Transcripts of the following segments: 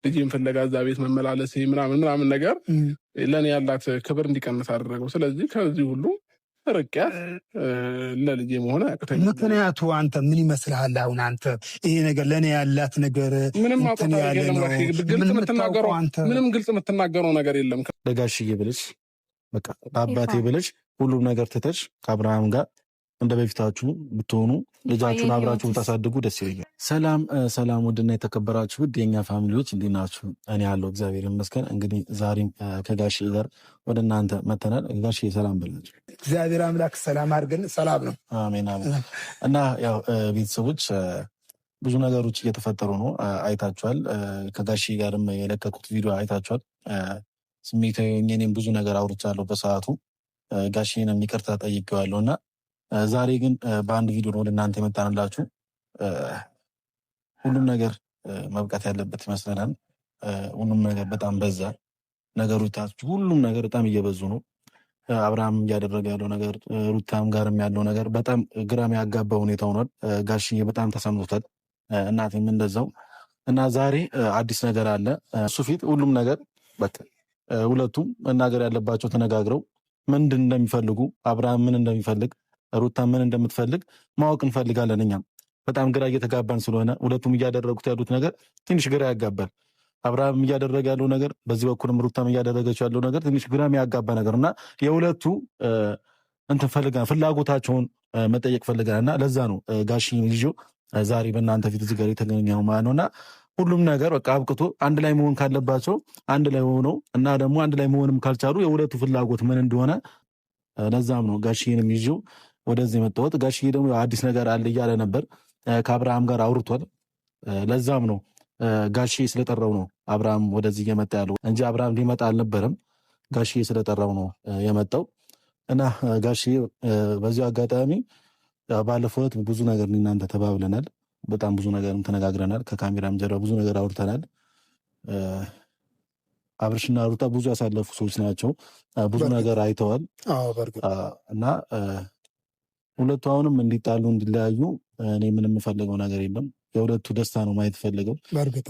ልጅን ፍለጋ እዛ ቤት መመላለስ ምናምን ነገር ለእኔ ያላት ክብር እንዲቀንስ አደረገው። ስለዚህ ከዚህ ሁሉ ርቄያት ለልጄ መሆን ያቅተኝ። ምክንያቱ አንተ ምን ይመስልሃል? አሁን አንተ ይሄ ነገር ለእኔ ያላት ነገር ምንም ግልጽ የምትናገረው ነገር የለም። ለጋሽዬ ብለሽ በቃ ለአባቴ ብለሽ ሁሉም ነገር ትተሽ ከአብርሃም ጋር እንደ በፊታችሁ ብትሆኑ ልጃችሁን አብራችሁ ብታሳድጉ ደስ ይለኛል። ሰላም ውድና የተከበራችሁ ውድ የኛ ፋሚሊዎች እንዴት ናችሁ? እኔ ያለው እግዚአብሔር ይመስገን። እንግዲህ ዛሬም ከጋሽ ጋር ወደ እናንተ መተናል። ጋሽ ሰላም በላችሁ። እግዚአብሔር አምላክ ሰላም አድርገን። ሰላም ነው። አሜን አሜን። እና ያው ቤተሰቦች ብዙ ነገሮች እየተፈጠሩ ነው፣ አይታችኋል። ከጋሽ ጋርም የለቀቁት ቪዲዮ አይታችኋል። ስሜታዊ እኔም ብዙ ነገር አውርቻለሁ በሰዓቱ። ጋሽንም ይቅርታ ጠይቄዋለሁ እና ዛሬ ግን በአንድ ቪዲዮ ነው ለእናንተ የመጣንላችሁ። ሁሉም ነገር መብቃት ያለበት ይመስለናል። ሁሉም ነገር በጣም በዛ ነገሮች፣ ሁሉም ነገር በጣም እየበዙ ነው። አብርሃም እያደረገ ያለው ነገር፣ ሩታም ጋርም ያለው ነገር በጣም ግራም ያጋባ ሁኔታ ሆኗል። ጋሽዬ በጣም ተሰምቶታል፣ እናቴም እንደዛው እና ዛሬ አዲስ ነገር አለ። እሱ ፊት ሁሉም ነገር በቃ ሁለቱም መናገር ያለባቸው ተነጋግረው ምንድን እንደሚፈልጉ፣ አብርሃም ምን እንደሚፈልግ፣ ሩታ ምን እንደምትፈልግ ማወቅ እንፈልጋለን። እኛም በጣም ግራ እየተጋባን ስለሆነ ሁለቱም እያደረጉት ያሉት ነገር ትንሽ ግራ ያጋባል። አብርሃም እያደረገ ያለው ነገር፣ በዚህ በኩልም ሩታም እያደረገች ያለው ነገር ትንሽ ግራ የሚያጋባ ነገር እና የሁለቱ እንትን ፈልገን ፍላጎታቸውን መጠየቅ ፈልገን እና ለዛ ነው ጋሽዬን ይዤ ዛሬ በእናንተ ፊት እዚህ ጋር የተገኘው ማለት ነውና ሁሉም ነገር በቃ አብቅቶ አንድ ላይ መሆን ካለባቸው አንድ ላይ ሆነው እና ደግሞ አንድ ላይ መሆንም ካልቻሉ የሁለቱ ፍላጎት ምን እንደሆነ ለዛም ነው ጋሽዬንም ይዤው ወደዚህ የመጣሁት። ጋሽዬ ደግሞ አዲስ ነገር አለ እያለ ነበር፣ ከአብርሃም ጋር አውርቷል። ለዛም ነው ጋሽዬ ስለጠራው ነው አብርሃም ወደዚህ እየመጣ ያለው እንጂ አብርሃም ሊመጣ አልነበረም። ጋሽዬ ስለጠራው ነው የመጣው እና ጋሽዬ በዚሁ አጋጣሚ ባለፈው ብዙ ነገር እናንተ ተባብለናል። በጣም ብዙ ነገርም ተነጋግረናል። ከካሜራም ጀርባ ብዙ ነገር አውርተናል። አብርሽና ሩታ ብዙ ያሳለፉ ሰዎች ናቸው። ብዙ ነገር አይተዋል እና ሁለቱ አሁንም እንዲጣሉ እንዲለያዩ እኔ ምንም የምፈልገው ነገር የለም። የሁለቱ ደስታ ነው ማየት ፈልገው።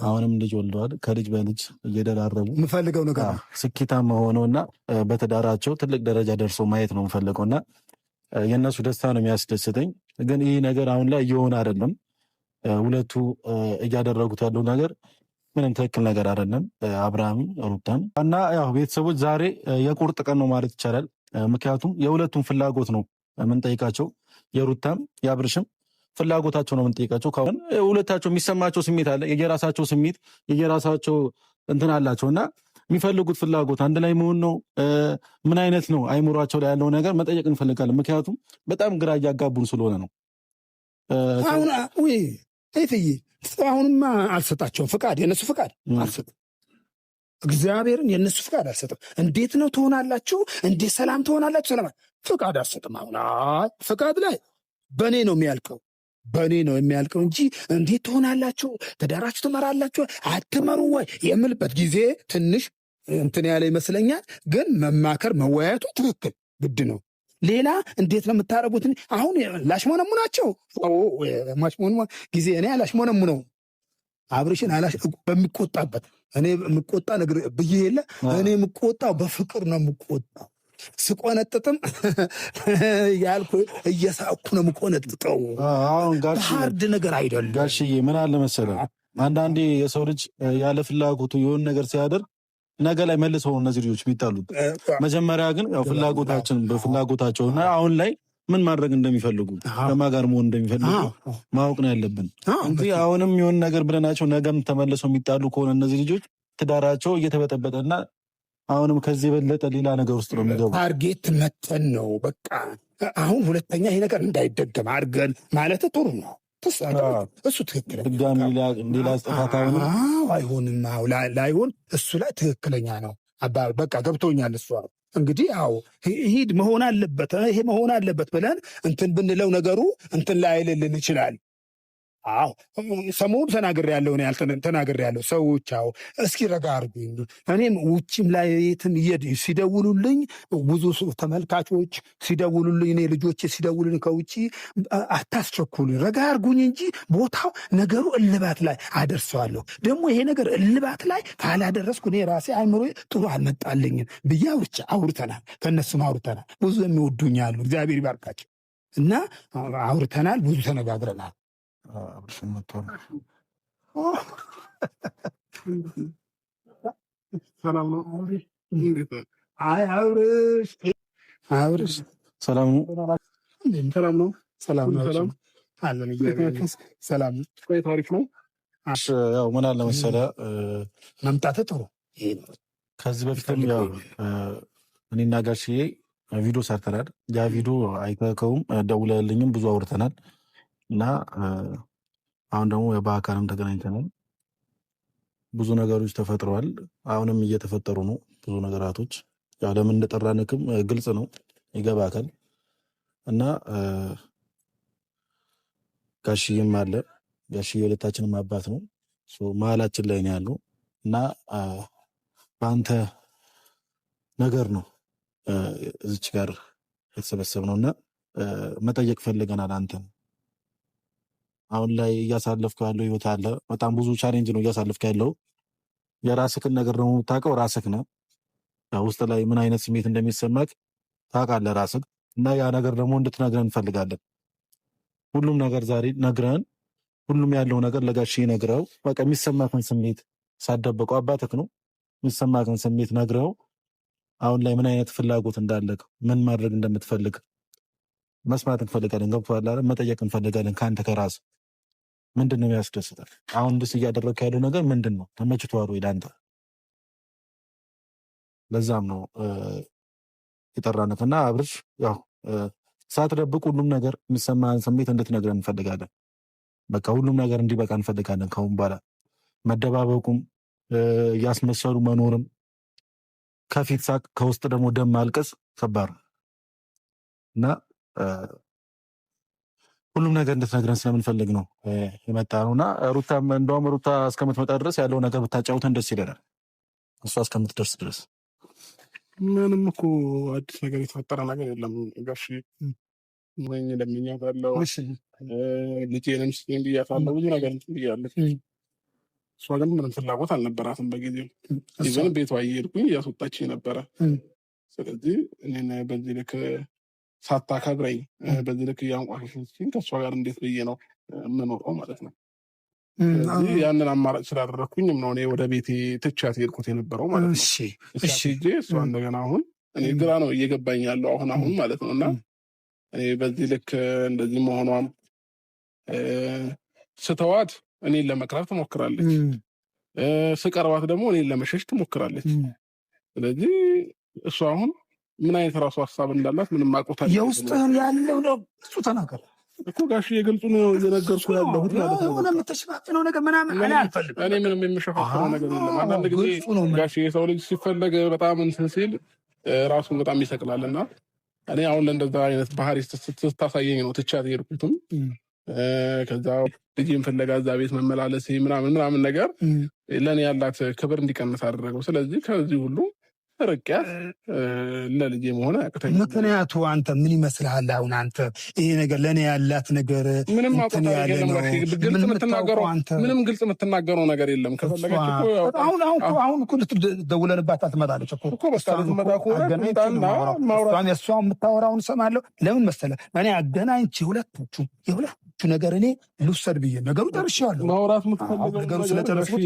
አሁንም ልጅ ወልደዋል። ከልጅ በልጅ እየደራረቡ የምፈልገው ነገር ስኬታማ ሆነው እና በትዳራቸው ትልቅ ደረጃ ደርሰው ማየት ነው የምፈልገው እና የእነሱ ደስታ ነው የሚያስደስተኝ። ግን ይህ ነገር አሁን ላይ እየሆነ አይደለም። ሁለቱ እያደረጉት ያለው ነገር ምንም ትክክል ነገር አይደለም። አብርሃም ሩታም እና ያው ቤተሰቦች ዛሬ የቁርጥ ቀን ነው ማለት ይቻላል። ምክንያቱም የሁለቱም ፍላጎት ነው የምንጠይቃቸው። የሩታም የአብርሽም ፍላጎታቸው ነው የምንጠይቃቸው። ካሁን ሁለታቸው የሚሰማቸው ስሜት አለ፣ የየራሳቸው ስሜት የየራሳቸው እንትን አላቸው እና የሚፈልጉት ፍላጎት አንድ ላይ መሆን ነው። ምን አይነት ነው አይምሯቸው ላይ ያለው ነገር መጠየቅ እንፈልጋለን። ምክንያቱም በጣም ግራ እያጋቡን ስለሆነ ነው። አሁን ይፍይ አሁንማ አልሰጣቸውም ፍቃድ፣ የነሱ ፍቃድ አልሰጥም። እግዚአብሔርን የነሱ ፍቃድ አልሰጥም። እንዴት ነው ትሆናላችሁ? እንዴት ሰላም ትሆናላችሁ? ሰላም ፍቃድ አልሰጥም። አሁን ፍቃድ ላይ በእኔ ነው የሚያልቀው፣ በእኔ ነው የሚያልቀው እንጂ እንዴት ትሆናላችሁ፣ ትዳራችሁ ትመራላችሁ አትመሩ ወይ የምልበት ጊዜ ትንሽ እንትን ያለ ይመስለኛል። ግን መማከር መወያየቱ ትክክል ግድ ነው። ሌላ እንዴት ነው የምታረጉት? አሁን ላሽሞነሙ ናቸው ማሽሞነ ጊዜ እኔ አላሽሞነሙ ነው አብርሽን በሚቆጣበት እኔ የምቆጣ ነገር ብዬ የለ እኔ የምቆጣው በፍቅር ነው የምቆጣው። ስቆነጥጥም ያልኩ እየሳኩ ነው የምቆነጥጠው። ሃርድ ነገር አይደለም። ጋሽዬ ምን አለ መሰለህ፣ አንዳንዴ የሰው ልጅ ያለ ፍላጎቱ የሆነ ነገር ሲያደርግ ነገ ላይ መልሰው እነዚህ ልጆች የሚጣሉት። መጀመሪያ ግን ያው ፍላጎታችን በፍላጎታቸው እና አሁን ላይ ምን ማድረግ እንደሚፈልጉ ከማን ጋር መሆን እንደሚፈልጉ ማወቅ ነው ያለብን እንጂ አሁንም የሆነ ነገር ብለናቸው ነገም ተመልሰው የሚጣሉ ከሆነ እነዚህ ልጆች ትዳራቸው እየተበጠበጠና አሁንም ከዚህ የበለጠ ሌላ ነገር ውስጥ ነው የሚገቡ። ታርጌት መተን ነው በቃ አሁን ሁለተኛ ይሄ ነገር እንዳይደገም አድርገን ማለት ጥሩ ነው። እሱ ትክክል ድጋሚ ሌላ ጥፋት አይሆንም። ላይሆን እሱ ላይ ትክክለኛ ነው። በቃ ገብቶኛል። እሱ እንግዲህ ሂድ መሆን አለበት ይሄ መሆን አለበት ብለን እንትን ብንለው ነገሩ እንትን ላይልልን ይችላል። አዎ ሰሞኑን ተናግሬያለሁ። ሰዎች እስኪ ረጋ አድርጉኝ። እኔም ውጭም ላይ የትም ሲደውሉልኝ ብዙ ተመልካቾች ሲደውሉልኝ፣ እኔ ልጆቼ ሲደውሉልኝ ከውጭ አታስቸኩሉኝ፣ ረጋ አድርጉኝ እንጂ ቦታው ነገሩ እልባት ላይ አደርሰዋለሁ። ደግሞ ይሄ ነገር እልባት ላይ ካላደረስኩ እኔ ራሴ አይምሮ ጥሩ አልመጣልኝም ብዬ አውርተናል። ከእነሱም አውርተናል። ብዙ የሚወዱኛሉ፣ እግዚአብሔር ይባርካቸው እና አውርተናል። ብዙ ተነጋግረናል። ሰላም ነው። አብርሽ ሰላም ነው። ሰላም ነው። ሰላም ነው። ሰላም ታሪፍ ነው። ያው ምን አለ መሰለህ መምጣትህ ጥሩ። ከዚህ በፊትም ያው እኔና ጋሽዬ ቪዲዮ ሰርተናል። ያ ቪዲዮ አይተኸውም፣ ደውለህልኝም ብዙ አውርተናል እና አሁን ደግሞ በአካልም ተገናኝተናል። ብዙ ነገሮች ተፈጥረዋል። አሁንም እየተፈጠሩ ነው ብዙ ነገራቶች። ያው ለምን እንደጠራንክም ግልጽ ነው፣ ይገባካል። እና ጋሽዬም አለ። ጋሽዬ ሁለታችንም አባት ነው፣ መሀላችን ላይ ነው ያለው እና በአንተ ነገር ነው እዚች ጋር የተሰበሰብነው እና መጠየቅ ፈልገናል አንተን። አሁን ላይ እያሳለፍከው ያለው ህይወት አለ። በጣም ብዙ ቻሌንጅ ነው እያሳለፍከው ያለው። የራስህን ነገር ደግሞ የምታውቀው ራስህ ነህ። ውስጥ ላይ ምን አይነት ስሜት እንደሚሰማክ ታውቃለህ ራስህ። እና ያ ነገር ደግሞ እንድትነግረን እንፈልጋለን። ሁሉም ነገር ዛሬ ነግረን፣ ሁሉም ያለው ነገር ለጋሽዬ ነግረው፣ በቃ የሚሰማክን ስሜት ሳትደብቀው፣ አባትህ ነው፣ የሚሰማክን ስሜት ነግረው፣ አሁን ላይ ምን አይነት ፍላጎት እንዳለክ፣ ምን ማድረግ እንደምትፈልግ መስማት እንፈልጋለን። ገብቶሃል አይደል? መጠየቅ እንፈልጋለን ከአንተ ከራስህ። ምንድን ነው ያስደስታል? አሁን እንደስ እያደረግክ ያለው ነገር ምንድን ነው? ተመችቶሃል ወይ ለአንተ? ለዛም ነው የጠራንህ እና አብርሽ ያው ሳትደብቅ ሁሉም ነገር የሚሰማህን ስሜት እንድትነግረን እንፈልጋለን። በቃ ሁሉም ነገር እንዲበቃ እንፈልጋለን። ከአሁን በኋላ መደባበቁም እያስመሰሉ መኖርም፣ ከፊት ሳቅ ከውስጥ ደግሞ ደም ማልቀስ ከባድ ነው እና ሁሉም ነገር እንድትነግረን ስለምንፈልግ ነው የመጣ ነው እና ሩታም እንደውም ሩታ እስከምትመጣ ድረስ ያለው ነገር ብታጫውተን ደስ ይለናል። እሷ እስከምትደርስ ድረስ ምንም እኮ አዲስ ነገር የተፈጠረ ነገር የለም። ጋሽ ወይኔ ለምኛታለሁ፣ ልጄንም ስጤን ብያታለሁ፣ ብዙ ነገር ብያለች። እሷ ግን ምንም ፍላጎት አልነበራትም በጊዜው። ይዘን ቤቷ እየሄድኩኝ እያስወጣች ነበረ። ስለዚህ እኔን በዚህ ልክ ሳታከብረኝ በዚህ ልክ እያንቋሸሸችኝ ከእሷ ጋር እንዴት ብዬ ነው የምኖረው ማለት ነው። ስለዚህ ያንን አማራጭ ስላደረግኩኝም ነው እኔ ወደ ቤቴ ትቻት ሄድኩት የነበረው ማለት ነው። ሄጄ እሷ እንደገና አሁን እኔ ግራ ነው እየገባኝ ያለው አሁን ማለት ነው። እና እኔ በዚህ ልክ እንደዚህ መሆኗም ስተዋት እኔን ለመቅረብ ትሞክራለች፣ ስቀርባት ደግሞ እኔን ለመሸሽ ትሞክራለች። ስለዚህ እሷ አሁን ምን አይነት ራሱ ሀሳብ እንዳላት ምንም አውቆታል። የውስጥህን ያለው ነው እሱ ተናገር እኮ ጋሽ የግልጹ ነው እየነገርኩ ያለሁት ማለት ነው። ሆነ የምትሸፋፍነው ነገር ምናምን እኔ አልፈልግም። እኔ ምንም የምሸፋፍነው ነገር የለም። አንዳንድ ጊዜ ጋሽ የሰው ልጅ ሲፈለግ በጣም እንትን ሲል ራሱን በጣም ይሰቅላልና እኔ አሁን ለእንደዛ አይነት ባህሪ ስታሳየኝ ነው ትቻት የሄድኩትም። ከዛ ልጅን ፍለጋ እዛ ቤት መመላለስ ምናምን ነገር ለእኔ ያላት ክብር እንዲቀንስ አደረገው። ስለዚህ ከዚህ ሁሉ ርቅያት ለልጄ መሆን አያቅተኝም። ምክንያቱ አንተ ምን ይመስልሃል? አሁን አንተ ይሄ ነገር ለእኔ ያላት ነገር ምንም ግልጽ የምትናገረው ነገር የለም። ከፈለገች አሁን እኮ ልትደውለንባት ትመጣለች እኮ በቃ ልትመጣ ከሆነ ማውራት እሷ የምታወራውን እሰማለሁ። ለምን መሰለህ እኔ አገናኝቼ የሁለቱ ነገር እኔ ልውሰድ ብዬ ነገሩ ጨርሼዋለሁ። ማውራት የምትፈልገው ነገሩ ስለጨረስኩ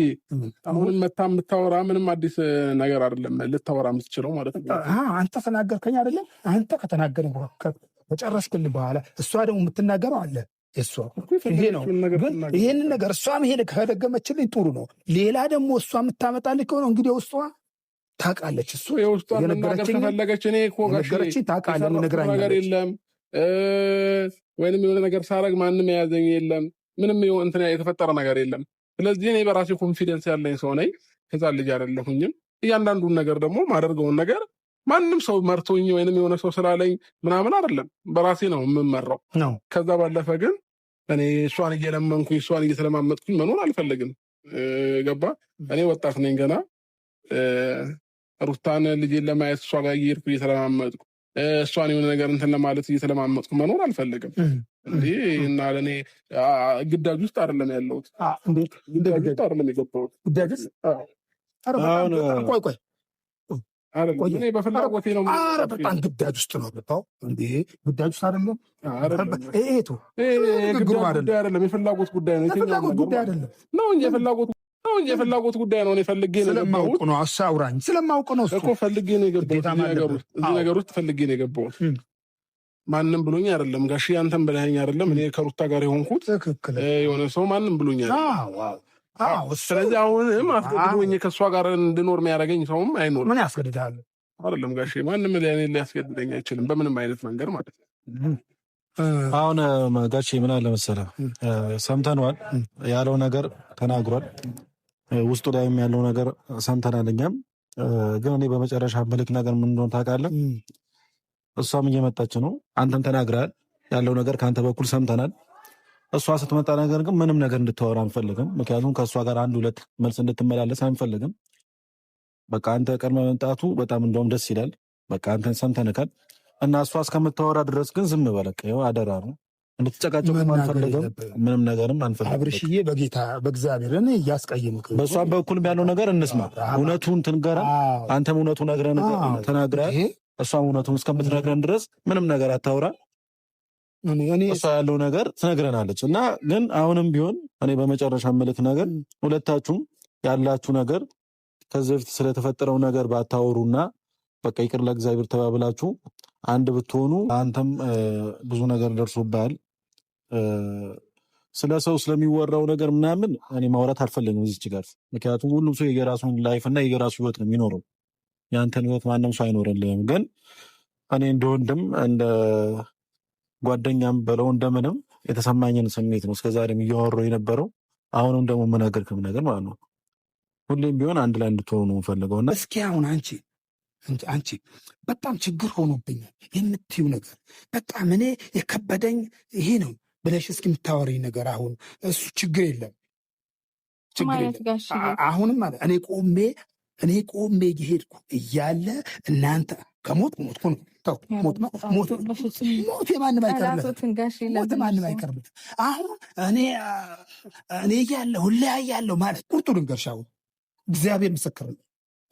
አሁን መታ የምታወራ ምንም አዲስ ነገር አይደለም ልታወራ የምትችለው ማለት ነው። አንተ ተናገርከኝ አይደለም? አንተ ከተናገረኝ ከጨረስክልኝ በኋላ እሷ ደግሞ የምትናገረው አለ። እሷ ይሄ ነው ግን ይሄንን ነገር እሷም ይሄ ከደገመችልኝ ጥሩ ነው። ሌላ ደግሞ እሷ የምታመጣልኝ ከሆነ እንግዲህ ውስጧ ታውቃለች። እሱ የውስጧን ነገር ከፈለገች እኔ እኮ ነገረችኝ ታውቃለች። ነገር የለም ወይንም የሆነ ነገር ሳረግ ማንም የያዘኝ የለም። ምንም እንትን የተፈጠረ ነገር የለም። ስለዚህ እኔ በራሴ ኮንፊደንስ ያለኝ ሰው ነኝ። ከዛ ልጅ አይደለሁኝም። እያንዳንዱን ነገር ደግሞ ማደርገውን ነገር ማንም ሰው መርቶኝ ወይንም የሆነ ሰው ስላለኝ ምናምን አይደለም፣ በራሴ ነው የምመራው። ከዛ ባለፈ ግን እኔ እሷን እየለመንኩኝ እሷን እየተለማመጥኩኝ መኖር አልፈልግም። ገባ? እኔ ወጣት ነኝ ገና። ሩታን ልጄን ለማየት እሷ ጋር እየሄድኩ እየተለማመጥኩ እሷን የሆነ ነገር እንትን ለማለት እየተለማመጥኩ መኖር አልፈልግም። እንዲህ እና ለእኔ ግዳጅ ውስጥ አይደለም ያለሁት። ግዳጅ ውስጥ አይደለም የገባሁት። ግዳጅ ውስጥ ቆይ እኔ በፍላጎቴ ነው። ኧረ በጣም ግዳጅ ውስጥ ነው ገባው። እንዴ ግዳጅ ውስጥ አይደለም። ጉዳይ አይደለም፣ የፍላጎት ጉዳይ ነው። የፍላጎት ጉዳይ አይደለም ነው እንጂ የፍላጎት ጉዳይ ነው። እኔ ፈልጌ ነው የገባሁት። ነው አሳውራኝ ስለማውቅ ነው እኮ ፈልጌ ነው የገባሁት። እዚህ ነገር ውስጥ ፈልጌ ነው የገባሁት። ማንም ብሎኝ አይደለም ጋሽ፣ አንተም ብለኸኝ አይደለም። እኔ ከሩታ ጋር የሆንኩት የሆነ ሰው ማንም ብሎኝ አይደለም። ስለዚህ አሁንም አስገድዶኝ ከእሷ ጋር እንድኖር የሚያደርገኝ ሰውም አይኖርም። ምን ያስገድዳል? አይደለም ጋሼ፣ ማንም ሊያስገድደኝ አይችልም በምንም አይነት መንገድ ማለት ነው። አሁን ጋሼ ምን አለ መሰለህ፣ ሰምተነዋል፣ ያለው ነገር ተናግሯል፣ ውስጡ ላይም ያለው ነገር ሰምተናል እኛም። ግን እኔ በመጨረሻ ምልክ ነገር ምን እንደሆነ ታውቃለህ? እሷም እየመጣች ነው፣ አንተም ተናግረሃል፣ ያለው ነገር ከአንተ በኩል ሰምተናል። እሷ ስትመጣ ነገር ግን ምንም ነገር እንድታወራ አንፈልግም። ምክንያቱም ከእሷ ጋር አንድ ሁለት መልስ እንድትመላለስ አንፈልግም። በቃ አንተ ቀድመህ መምጣቱ በጣም እንደውም ደስ ይላል። በቃ አንተን ሰምተንካል እና እሷ እስከምታወራ ድረስ ግን ዝም በለቅ። ይኸው አደራ ነው። እንድትጨቃጨቁም አንፈልግም፣ ምንም ነገርም አንፈልግም። አብርሽዬ፣ በጌታ በእግዚአብሔር እኔ እያስቀየምክ፣ በእሷም በኩልም ያለው ነገር እንስማ። እውነቱን ትንገረን። አንተም እውነቱ ነግረን ተናግረህ፣ እሷም እውነቱን እስከምትነግረን ድረስ ምንም ነገር አታውራ። እሷ ያለው ነገር ትነግረናለች። እና ግን አሁንም ቢሆን እኔ በመጨረሻ ምልክ ነገር ሁለታችሁም ያላችሁ ነገር ከዚህ በፊት ስለተፈጠረው ነገር ባታወሩና በቃ ይቅር ለእግዚአብሔር ተባብላችሁ አንድ ብትሆኑ። አንተም ብዙ ነገር ደርሶብሃል። ስለ ሰው ስለሚወራው ነገር ምናምን እኔ ማውራት አልፈልግም እዚች ጋር። ምክንያቱም ሁሉም ሰው የራሱን ላይፍ እና የራሱ ህይወት ነው የሚኖረው። የአንተን ህይወት ማንም ሰው አይኖርልህም። ግን እኔ እንደ ወንድም እንደ ጓደኛም በለው እንደምንም የተሰማኝን ስሜት ነው እስከዛሬም እያወራሁ የነበረው። አሁንም ደግሞ የምነግርህም ነገር ማለት ነው ሁሌም ቢሆን አንድ ላይ እንድትሆኑ ነው የምፈልገውና እስኪ አሁን አንቺ በጣም ችግር ሆኖብኛል የምትዩ ነገር በጣም እኔ የከበደኝ ይሄ ነው ብለሽ እስኪ የምታወሪኝ ነገር አሁን እሱ ችግር የለም አሁንም ማለት እኔ ቆሜ እየሄድኩ እያለ እናንተ ከሞት ነው ሞት የማንም አይቀርም። አሁን እኔ እያለሁ እለያያለሁ ማለት ቁርጡ ልንገርሻው፣ እግዚአብሔር ምስክር ነው።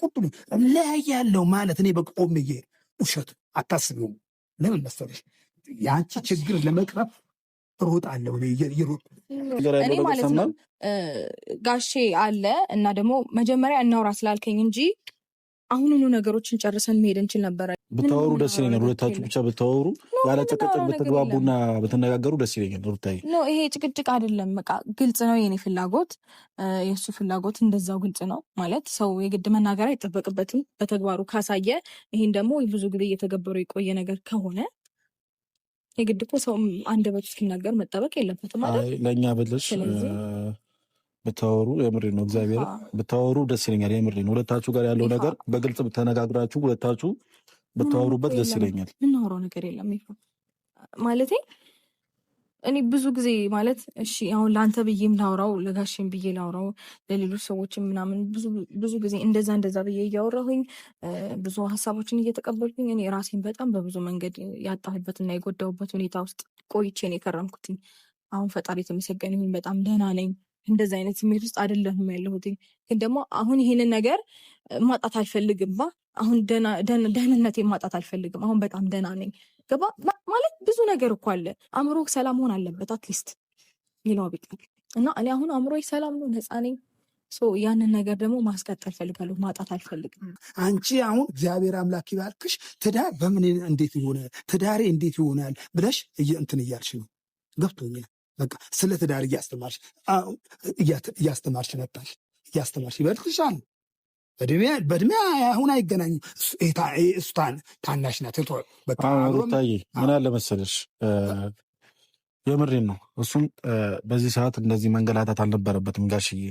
ቁርጡ እለያያለሁ ማለት እኔ በቆሜ እየሄድኩ ውሸት አታስቢውም። ለምን መሰለሽ የአንቺ ችግር ለመቅረፍ እሮጣለሁ እኔ ማለት ነው። ጋሼ አለ እና ደግሞ መጀመሪያ እናውራ ስላልከኝ እንጂ አሁኑኑ ነገሮችን ጨርሰን መሄድ እንችል ነበረ። ብታወሩ ደስ ይለኛል። ሁለታችሁ ብቻ ብታወሩ ያለ ጭቅጭቅ ብትግባቡና ብትነጋገሩ ደስ ይለኛል። ሩታዬ ይሄ ጭቅጭቅ አይደለም። በቃ ግልጽ ነው የኔ ፍላጎት፣ የእሱ ፍላጎት እንደዛው ግልጽ ነው። ማለት ሰው የግድ መናገር አይጠበቅበትም በተግባሩ ካሳየ። ይህን ደግሞ ብዙ ጊዜ እየተገበሩ የቆየ ነገር ከሆነ የግድ እኮ ሰው አንደበቱ እስኪናገር መጠበቅ የለበትም አይደል? ለእኛ ብልሽ ብታወሩ የምሬ ነው። እግዚአብሔር ብታወሩ ደስ ይለኛል። የምሬ ነው። ሁለታችሁ ጋር ያለው ነገር በግልጽ ተነጋግራችሁ ሁለታችሁ ብታወሩበት ደስ ይለኛል። ምናወራው ነገር የለም ማለቴ እኔ ብዙ ጊዜ ማለት እሺ አሁን ለአንተ ብዬም ላውራው ለጋሽም ብዬ ላውራው ለሌሎች ሰዎችም ምናምን ብዙ ጊዜ እንደዛ ብዬ እያወራሁኝ ብዙ ሀሳቦችን እየተቀበልኩኝ እኔ ራሴን በጣም በብዙ መንገድ ያጣሁበትና የጎዳሁበት ሁኔታ ውስጥ ቆይቼ ነው የከረምኩትኝ። አሁን ፈጣሪ የተመሰገነ ይሁን በጣም ደህና ነኝ። እንደዚህ አይነት ስሜት ውስጥ አይደለሁም ያለሁት። ግን ደግሞ አሁን ይሄንን ነገር ማጣት አልፈልግም። አሁን ደህንነቴ ማጣት አልፈልግም። አሁን በጣም ደህና ነኝ። ገባ ማለት ብዙ ነገር እኮ አለ። አእምሮ ሰላም መሆን አለበት አትሊስት ሌላው ቢቀር እና እኔ አሁን አእምሮ ሰላም ነው፣ ነፃ ነኝ። ያንን ነገር ደግሞ ማስቀጠል ፈልጋለሁ፣ ማጣት አልፈልግም። አንቺ አሁን እግዚአብሔር አምላክ ይባርክሽ። ትዳር በምን እንዴት ይሆናል ትዳሬ እንዴት ይሆናል ብለሽ እንትን እያልሽ ነው። ገብቶኛል። በቃ ስለ ትዳር እያስተማርሽ መጣሽ። እያስተማርሽ ይበልጥሻል። በእድሜ አሁን አይገናኙም። እሱ ታናሽ ናት። ሩታዬ ምን አለ መሰለሽ የምሬን ነው። እሱም በዚህ ሰዓት እንደዚህ መንገላታት አልነበረበትም። ጋሽዬ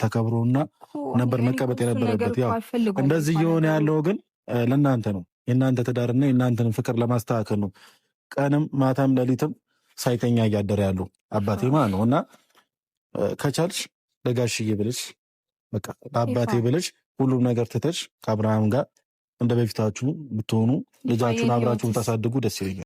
ተከብሮና ነበር መቀበጥ የነበረበት። ያው እንደዚህ እየሆነ ያለው ግን ለእናንተ ነው። የእናንተ ትዳርና የእናንተን ፍቅር ለማስተካከል ነው። ቀንም ማታም ሌሊትም ሳይተኛ እያደረ ያለው አባቴ ማለት ነው። እና ከቻልሽ ለጋሽዬ ብለሽ በቃ ለአባቴ ብለሽ ሁሉም ነገር ትተሽ ከአብርሃም ጋር እንደ በፊታችሁ ብትሆኑ ልጃችሁን አብራችሁ ታሳድጉ ደስ ይለኛል።